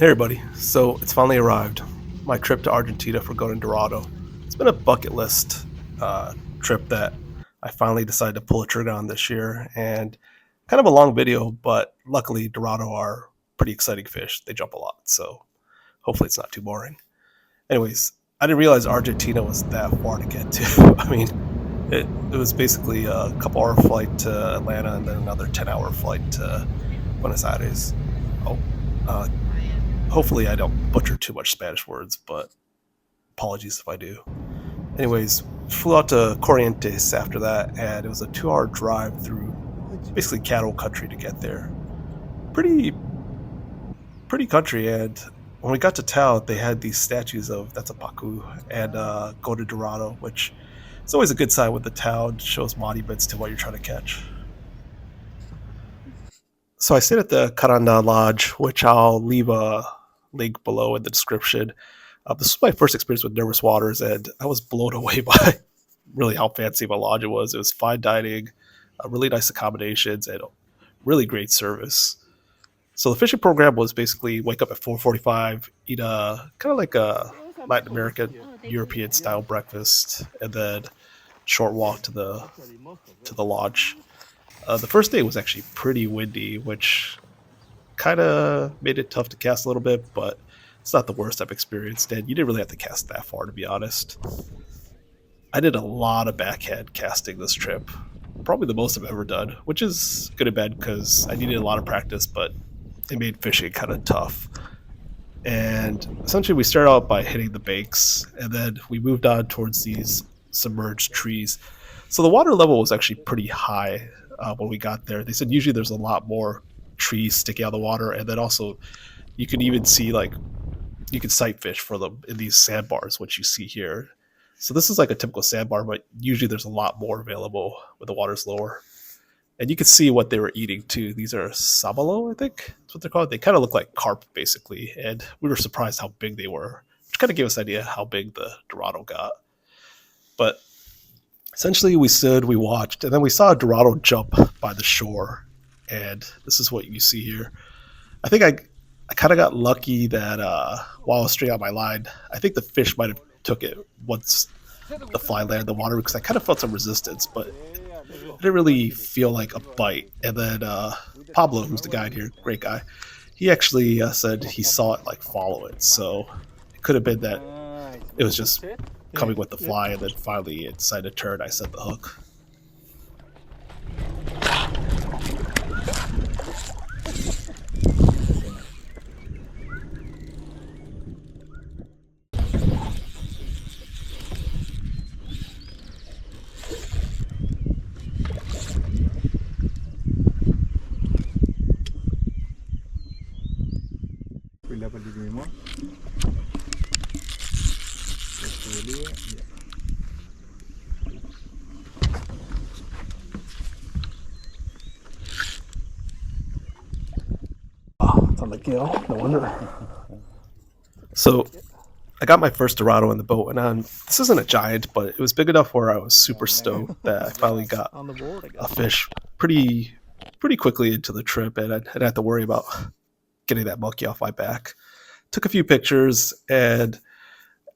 Hey everybody, so it's finally arrived. My trip to Argentina for going to Dorado. It's been a bucket list trip that I finally decided to pull a trigger on this year, and kind of a long video, but luckily Dorado are pretty exciting fish. They jump a lot, so hopefully it's not too boring. Anyways, I didn't realize Argentina was that far to get to. I mean, it was basically a couple hour flight to Atlanta and then another 10-hour flight to Buenos Aires. Oh, uh, hopefully I don't butcher too much Spanish words, but apologies if I do. Anyways, flew out to Corrientes after that, and it was a 2-hour drive through basically cattle country to get there. Pretty, pretty country, and when we got to town, they had these statues of that's a Pacu and go to Dorado, which is always a good sign with the town. Shows monuments to what you're trying to catch. So I stayed at the Caranda Lodge, which I'll leave a link below in the description. This was my first experience with Nervous Waters, and I was blown away by really how fancy my lodge was. It was fine dining, really nice accommodations, and really great service. So the fishing program was basically wake up at 4:45, eat a kind of like a Latin American European style breakfast, and then short walk to the lodge. The first day was actually pretty windy, which kind of made it tough to cast a little bit, but it's not the worst I've experienced, and you didn't really have to cast that far, to be honest. I did a lot of backhand casting this trip, probably the most I've ever done, which is good and bad because I needed a lot of practice, but it made fishing kind of tough. And essentially, we started out by hitting the banks, and then we moved on towards these submerged trees. So the water level was actually pretty high when we got there. They said usually there's a lot more trees sticking out of the water, and then also you can even see like you can sight fish for them in these sandbars, which you see here. So this is like a typical sandbar, but usually there's a lot more available when the water's lower. And you can see what they were eating too. These are sabalo, I think that's what they're called. They kind of look like carp basically, and we were surprised how big they were, which kind of gave us an idea how big the Dorado got. But essentially we stood, we watched, and then we saw a Dorado jump by the shore, and this is what you see here. I think I kind of got lucky that while I was stringing out my line, I think the fish might have took it once the fly landed in the water because I kind of felt some resistance, but I didn't really feel like a bite. And then Pablo, who's the guide here, great guy, he actually said he saw it like follow it, so it could have been that it was just coming with the fly, and then finally it decided to turn. I set the hook. It's on the gill, no wonder. So I got my first Dorado in the boat, and this isn't a giant, but it was big enough where I was super stoked that I finally got a fish pretty quickly into the trip, and I didn't have to worry about getting that monkey off my back. Took a few pictures, and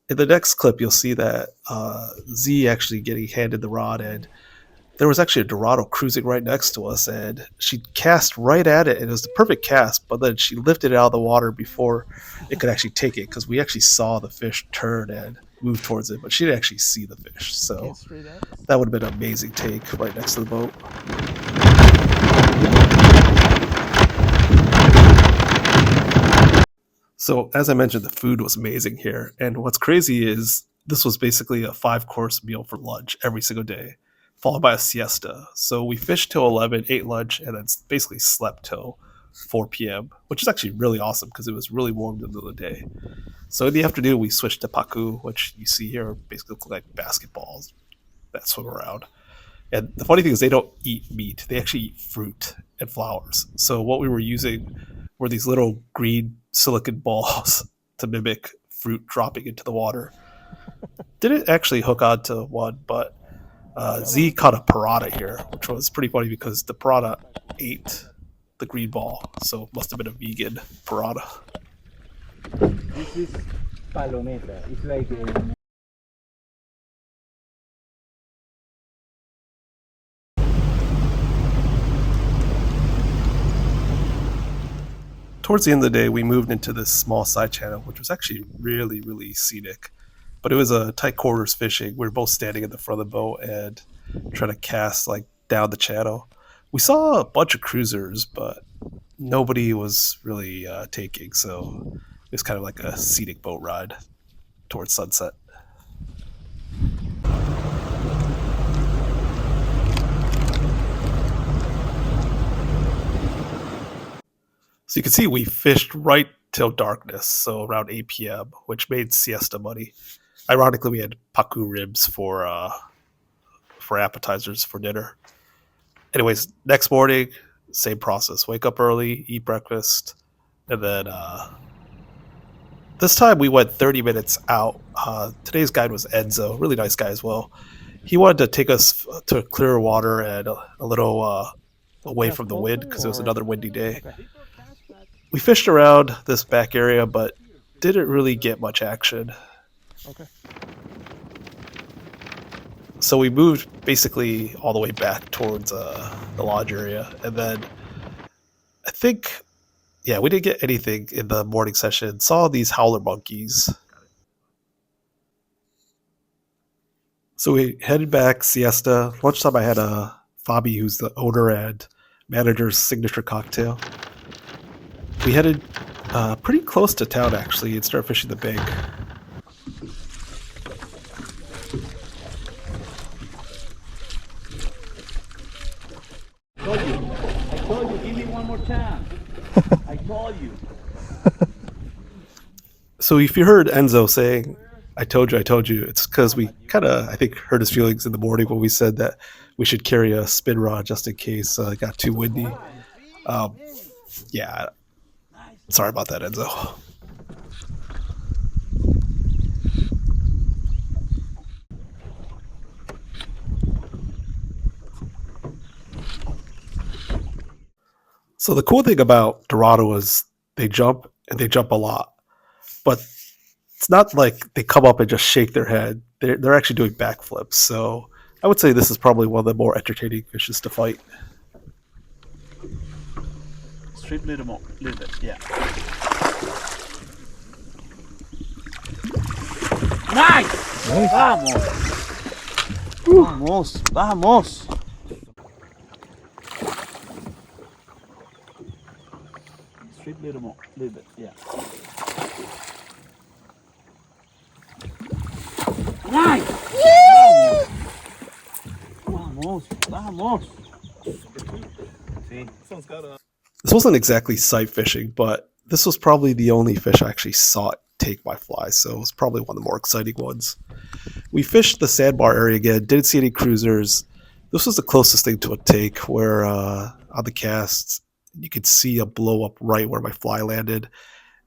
in the next clip you'll see that Z actually getting handed the rod, and there was actually a Dorado cruising right next to us, and she cast right at it, and it was the perfect cast, but then she lifted it out of the water before it could actually take it, because we actually saw the fish turn and move towards it, but she didn't actually see the fish, so that would have been an amazing take right next to the boat. So as I mentioned, the food was amazing here, and what's crazy is this was basically a 5-course meal for lunch every single day, followed by a siesta. So we fished till 11, ate lunch, and then basically slept till 4 p.m., which is actually really awesome because it was really warm in the middle of the day. So in the afternoon, we switched to Pacu, which you see here basically look like basketballs that swim around. And the funny thing is they don't eat meat. They actually eat fruit and flowers. So what we were using were these little green silicon balls to mimic fruit dropping into the water. Didn't actually hook onto one, but Z caught a piranha here, which was pretty funny because the piranha ate the green ball, so it must have been a vegan piranha. This is palometa. It's like a... Towards the end of the day, we moved into this small side channel, which was actually really, really scenic. But it was a tight quarters fishing. We were both standing in the front of the boat and trying to cast like down the channel. We saw a bunch of cruisers, but nobody was really taking. So it was kind of like a scenic boat ride towards sunset. So you can see we fished right till darkness, so around 8 p.m., which made siesta money. Ironically, we had Pacu ribs for appetizers for dinner. Anyways, next morning, same process. Wake up early, eat breakfast, and then this time we went 30 minutes out. Today's guide was Enzo, really nice guy as well. He wanted to take us to clearer water and a little away from the wind because it was another windy day. We fished around this back area, but didn't really get much action. Okay. So we moved basically all the way back towards the lodge area, and then I think, yeah, we didn't get anything in the morning session. Saw these howler monkeys. So we headed back, siesta. Lunchtime I had a Fabi, who's the owner and manager's signature cocktail. We headed pretty close to town, actually, and started fishing the bank. I told you, give me one more chance. I told you. So if you heard Enzo saying, I told you, it's because we kind of, I think, hurt his feelings in the morning when we said that we should carry a spin rod just in case it got too windy. Yeah, sorry about that, Enzo. So the cool thing about Dorado is they jump, and they jump a lot. But it's not like they come up and just shake their head. They're actually doing backflips. So I would say this is probably one of the more entertaining fishes to fight. Strip a little more, little bit, yeah. Nice! Vamos! Vamos! Vamos! Strip a little more, little bit, yeah. Nice! Vamos! Vamos! See? This wasn't exactly sight fishing, but this was probably the only fish I actually saw it take my fly, so it was probably one of the more exciting ones. We fished the sandbar area again, didn't see any cruisers. This was the closest thing to a take where on the cast you could see a blow up right where my fly landed,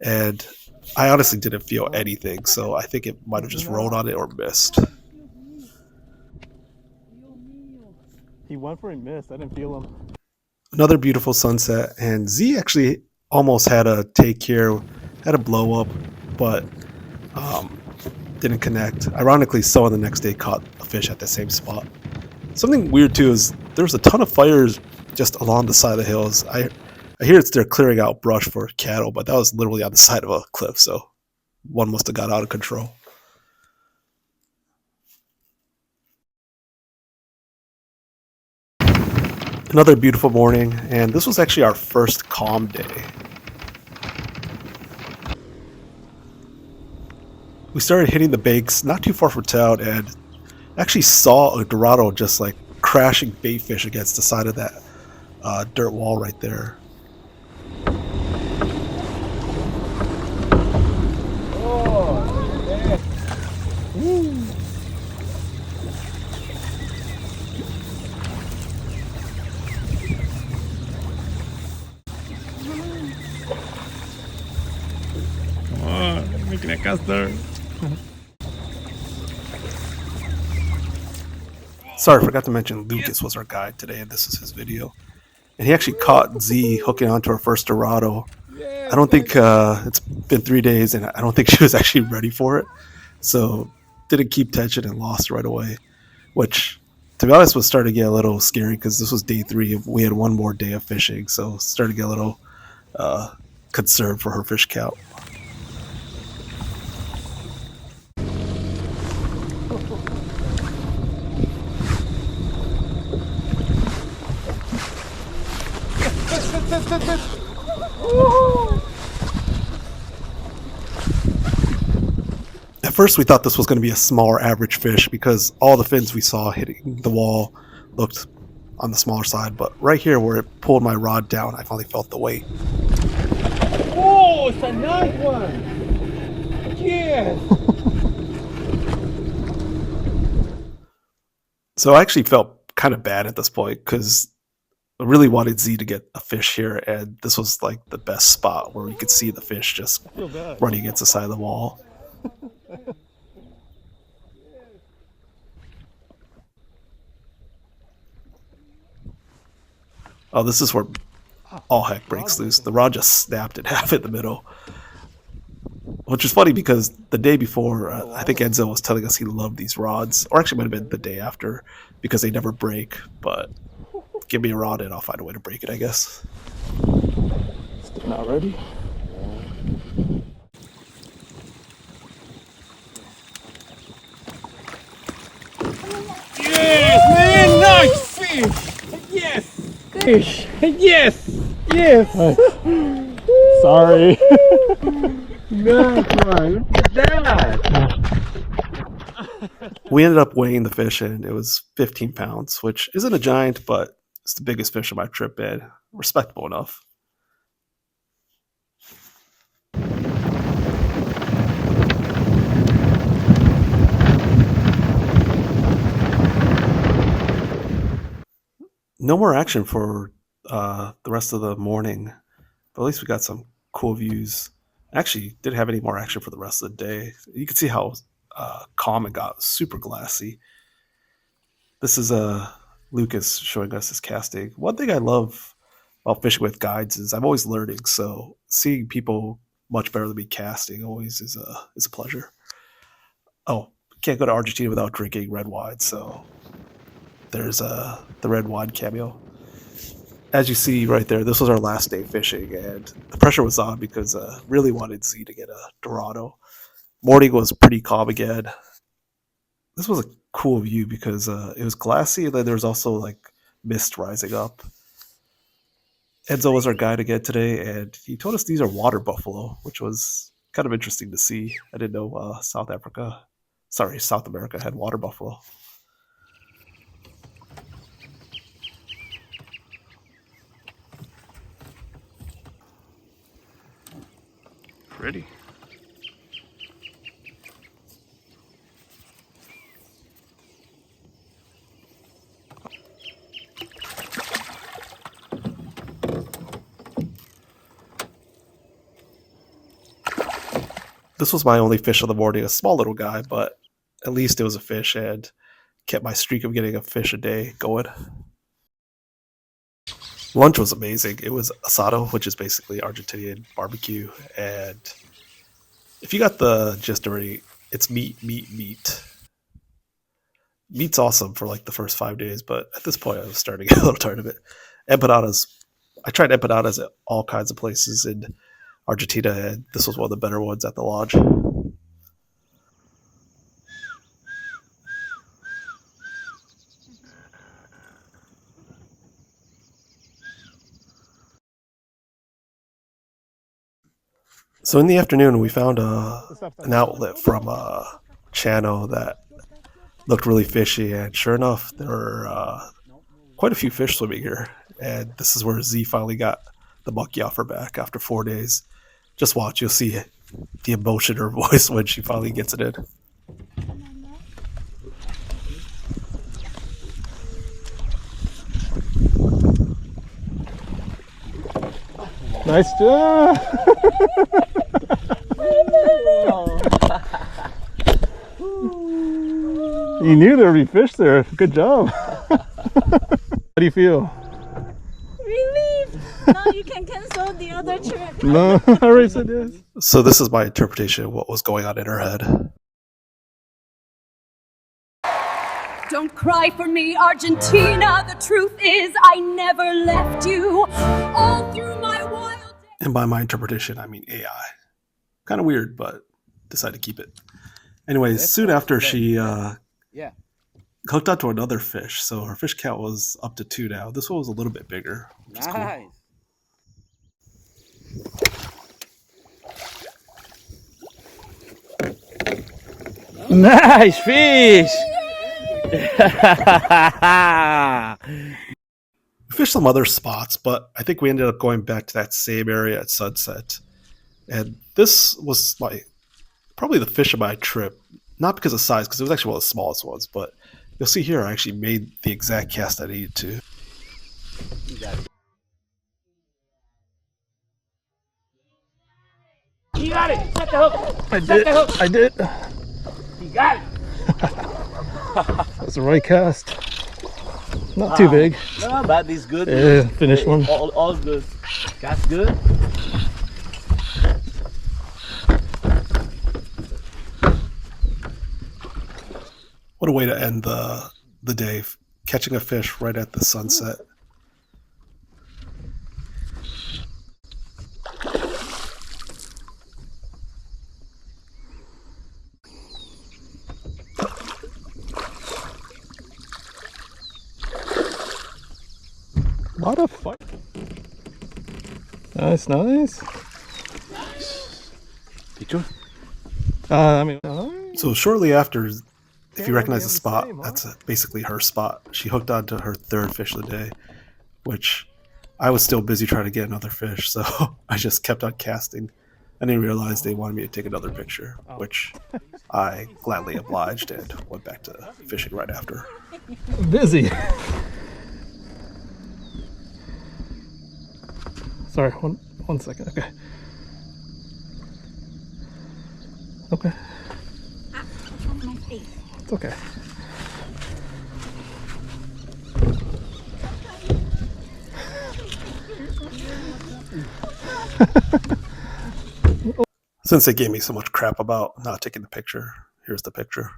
and I honestly didn't feel anything, so I think it might have just rode on it or missed. He went for a miss. I didn't feel him. Another beautiful sunset, and Z actually almost had a take here, had a blow up, but didn't connect. Ironically, someone the next day caught a fish at the same spot. Something weird too is there's a ton of fires just along the side of the hills. I hear they're clearing out brush for cattle, but that was literally on the side of a cliff, so one must have got out of control. Another beautiful morning, and this was actually our first calm day. We started hitting the banks not too far from town and actually saw a Dorado just like crashing bait fish against the side of that dirt wall right there. Making a caster. Sorry, I forgot to mention Lucas was our guide today, and this is his video. And he actually caught Z hooking onto our first Dorado. I don't think it's been 3 days, and I don't think she was actually ready for it. So didn't keep tension and lost right away, which, to be honest, was starting to get a little scary because this was day 3. We had one more day of fishing, so started to get a little concerned for her fish count. At first, we thought this was going to be a smaller average fish because all the fins we saw hitting the wall looked on the smaller side. But right here, where it pulled my rod down, I finally felt the weight. Oh, it's a nice one. Yes. So I actually felt kind of bad at this point because I really wanted Z to get a fish here, and this was like the best spot where you could see the fish just running against the side of the wall. Oh, this is where all heck breaks loose. The rod just snapped in half in the middle. Which is funny because the day before, I think Enzo was telling us he loved these rods, or actually might have been the day after, because they never break. But give me a rod and I'll find a way to break it, I guess. Not ready. Yes, man, nice fish. Yes. Fish. Yes. Yes. Sorry. Nice one. Look at that. We ended up weighing the fish, and it was 15 pounds, which isn't a giant, but it's the biggest fish of my trip, and respectable enough. No more action for the rest of the morning, but at least we got some cool views. Actually, didn't have any more action for the rest of the day. You can see how calm it got, super glassy. This is Lucas showing us his casting. One thing I love about fishing with guides is I'm always learning, so seeing people much better than me casting always is a pleasure. Oh, can't go to Argentina without drinking red wine, so there's the red wine cameo. As you see right there, this was our last day fishing, and the pressure was on because really wanted Z to get a Dorado. Morning was pretty calm again. This was a cool view because it was glassy, and then there was also like mist rising up. Enzo was our guide again today, and he told us these are water buffalo, which was kind of interesting to see. I didn't know South America had water buffalo. Pretty. This was my only fish of the morning, a small little guy, but at least it was a fish and kept my streak of getting a fish a day going. Lunch was amazing. It was asado, which is basically Argentinian barbecue. And if you got the gist already, it's meat. Meat's awesome for like the first 5 days, but at this point I was starting to get a little tired of it. Empanadas. I tried empanadas at all kinds of places in Argentina, and this was one of the better ones at the lodge. So in the afternoon, we found an outlet from a channel that looked really fishy, and sure enough, there were quite a few fish swimming here. And this is where Z finally got the mucky off her back after 4 days. Just watch, you'll see the emotion in her voice when she finally gets it in. Nice job. You knew there would be fish there. Good job. How do you feel? Relief! Now you can cancel the other trip. No, I already said yes. So this is my interpretation of what was going on in her head. Don't cry for me, Argentina. The truth is, I never left you. All through my wild days. And by my interpretation, I mean AI. Kind of weird, but decided to keep it. Anyways, soon after she hooked onto another fish, so her fish count was up to 2 now. This one was a little bit bigger, which is cool. Nice fish! We fished some other spots, but I think we ended up going back to that same area at sunset. And this was probably the fish of my trip. Not because of size, because it was actually one of the smallest ones, but you'll see here I actually made the exact cast I needed to. You got it! Set the hook! I did. You got it! That's the right cast. Not too big. No, but this good. Yeah, finish one. All good. That's good. What a way to end the day, catching a fish right at the sunset. What a fuck. Nice, nice. Picture? So shortly after, if you recognize the spot, that's basically her spot. She hooked onto her third fish of the day, which I was still busy trying to get another fish, so I just kept on casting. I didn't realize they wanted me to take another picture, which I gladly obliged and went back to fishing right after. Busy. Sorry, one second. Okay. Okay. It's okay. Since they gave me so much crap about not taking the picture, here's the picture.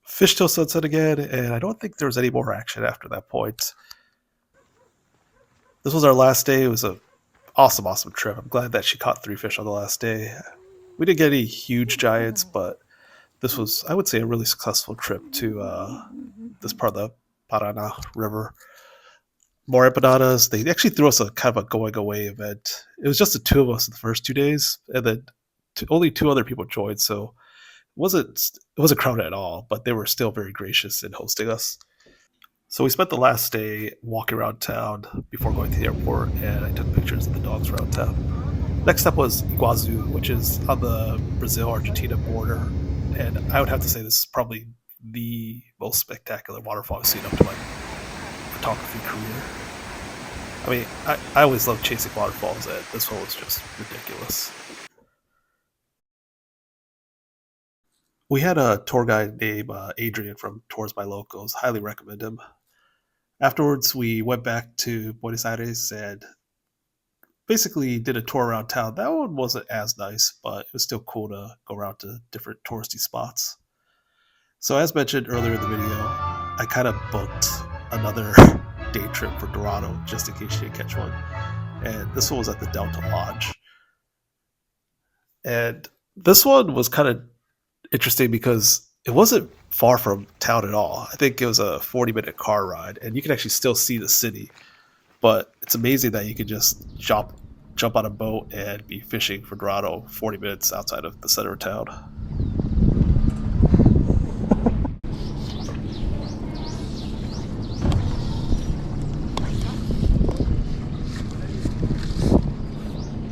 Fish till sunset again, and I don't think there was any more action after that point. This was our last day. It was an awesome trip. I'm glad that she caught 3 fish on the last day. We didn't get any huge giants, but this was, I would say, a really successful trip to this part of the Paraná River. More empanadas. They actually threw us a kind of a going away event. It was just the 2 of us in the first 2 days, and then only 2 other people joined, so it wasn't crowded at all, but they were still very gracious in hosting us. So we spent the last day walking around town before going to the airport, and I took pictures of the dogs around town. Next up was Iguazu, which is on the Brazil-Argentina border, and I would have to say this is probably the most spectacular waterfall I've seen up to my photography career. I mean, I always love chasing waterfalls, and this one was just ridiculous. We had a tour guide named Adrian from Tours by Locals. Highly recommend him. Afterwards, we went back to Buenos Aires and basically did a tour around town. That one wasn't as nice, but it was still cool to go around to different touristy spots. So as mentioned earlier in the video, I kind of booked another day trip for Dorado just in case you didn't catch one. And this one was at the Delta Lodge. And this one was kind of interesting because it wasn't far from town at all. I think it was a 40-minute car ride, and you can actually still see the city. But it's amazing that you could just jump on a boat and be fishing for Dorado 40 minutes outside of the center of town.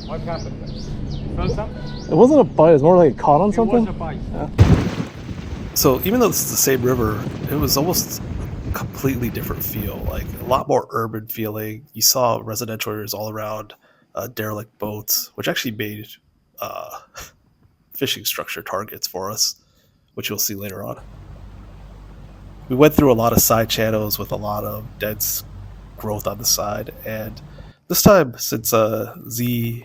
What happened? You found something? It wasn't a bite. It was more like it caught on something. It was a bite. Yeah. So even though this is the same river, it was almost a completely different feel, like a lot more urban feeling. You saw residential areas all around, derelict boats, which actually made fishing structure targets for us, which you'll see later on. We went through a lot of side channels with a lot of dense growth on the side, and This time, since Z's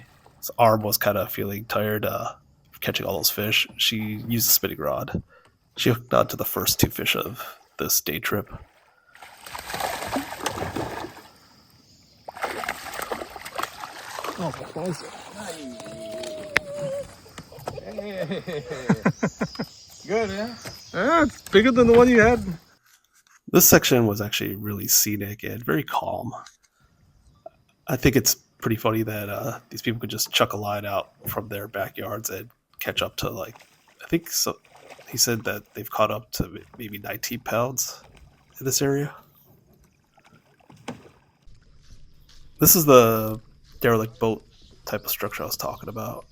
arm was kind of feeling tired catching all those fish, she used a spinning rod. She hooked on to the first two fish of this day trip. Oh, close it. Good, yeah? Yeah, it's bigger than the one you had. This section was actually really scenic and very calm. I think it's pretty funny that these people could just chuck a line out from their backyards and catch up to I think so. He said that they've caught up to maybe 19 pounds in this area. This is the derelict boat type of structure I was talking about.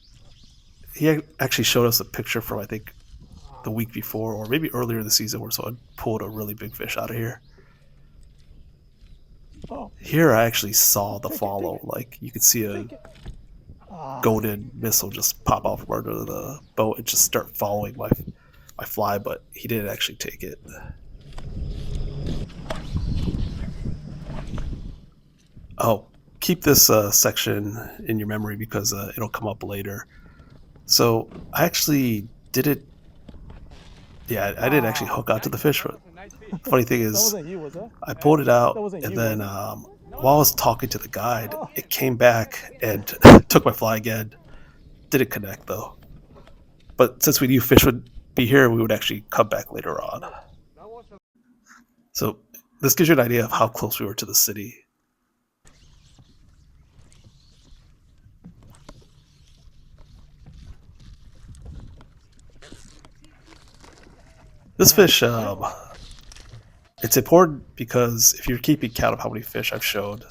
He actually showed us a picture from, I think, the week before or maybe earlier this season where someone pulled a really big fish out of here. Oh. Here I actually saw the follow. Like, you could see a golden missile just pop off from under the boat and just start following my fly, but he didn't actually take it. Oh, keep this section in your memory because it'll come up later. So I actually didn't. Yeah, I didn't actually hook onto the fish. But the funny thing That is, wasn't you, was it? I pulled it out, That wasn't and you, then was while I was talking to the guide, it came back and took my fly again. Didn't connect though. But since we knew fish would be here, we would actually come back later on. So this gives you an idea of how close we were to the city. This fish, it's important because if you're keeping count of how many fish I've showed,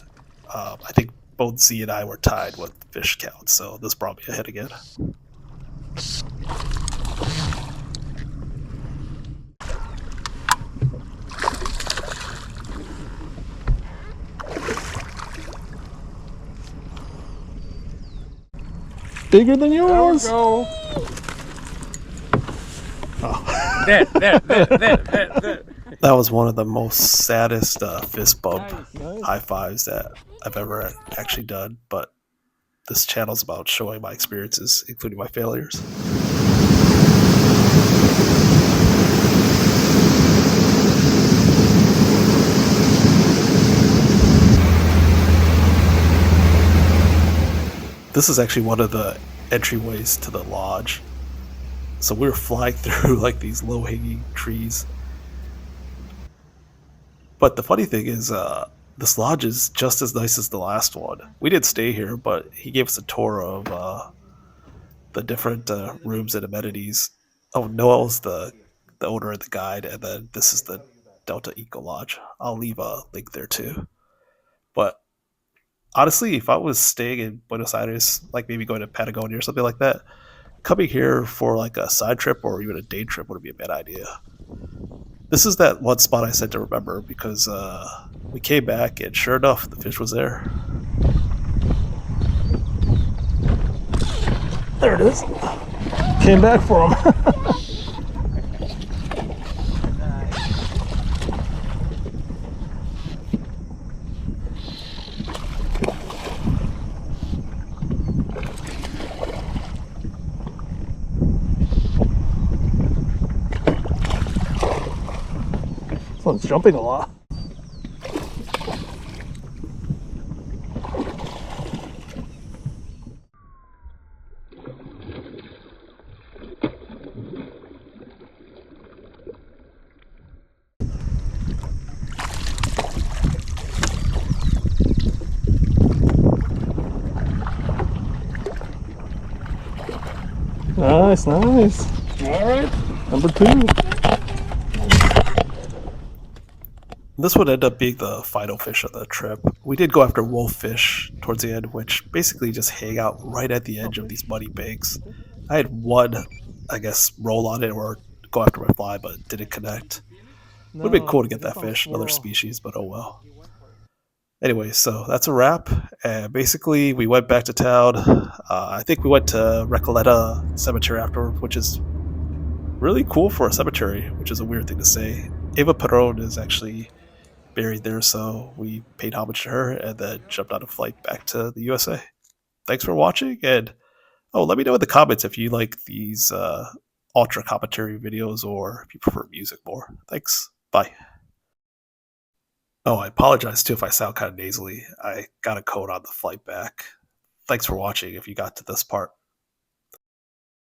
I think both Z and I were tied with fish count, so this brought me ahead again. Bigger than yours. Go. Oh. There. That was one of the most saddest fist bump Nice. high fives that I've ever actually done, but this channel's about showing my experiences, including my failures. This is actually one of the entryways to the lodge. So we were flying through like these low-hanging trees. But the funny thing is, this lodge is just as nice as the last one. We didn't stay here, but he gave us a tour of the different rooms and amenities. Oh, Noel's the owner and the guide, and then this is the Delta Eco Lodge. I'll leave a link there too. But honestly, if I was staying in Buenos Aires, like maybe going to Patagonia or something like that, coming here for like a side trip or even a day trip would be a bad idea. This is that one spot I said to remember because we came back and sure enough, the fish was there. There it is. Came back for him. This one's jumping a lot. Nice, nice. All right. Number 2. This would end up being the final fish of the trip. We did go after wolffish towards the end, which basically just hang out right at the edge of these muddy banks. I had one, I guess, roll on it or go after my fly, but didn't connect. Would have been cool to get that fish, another species, but oh well. Anyway, so that's a wrap. And basically, we went back to town. I think we went to Recoleta Cemetery afterward, which is really cool for a cemetery, which is a weird thing to say. Eva Perón is actually buried there, so we paid homage to her and then jumped on a flight back to the USA. Thanks for watching, and let me know in the comments if you like these ultra commentary videos or if you prefer music more. Thanks. Bye. Oh, I apologize too if I sound kind of nasally. I got a cold on the flight back. Thanks for watching if you got to this part.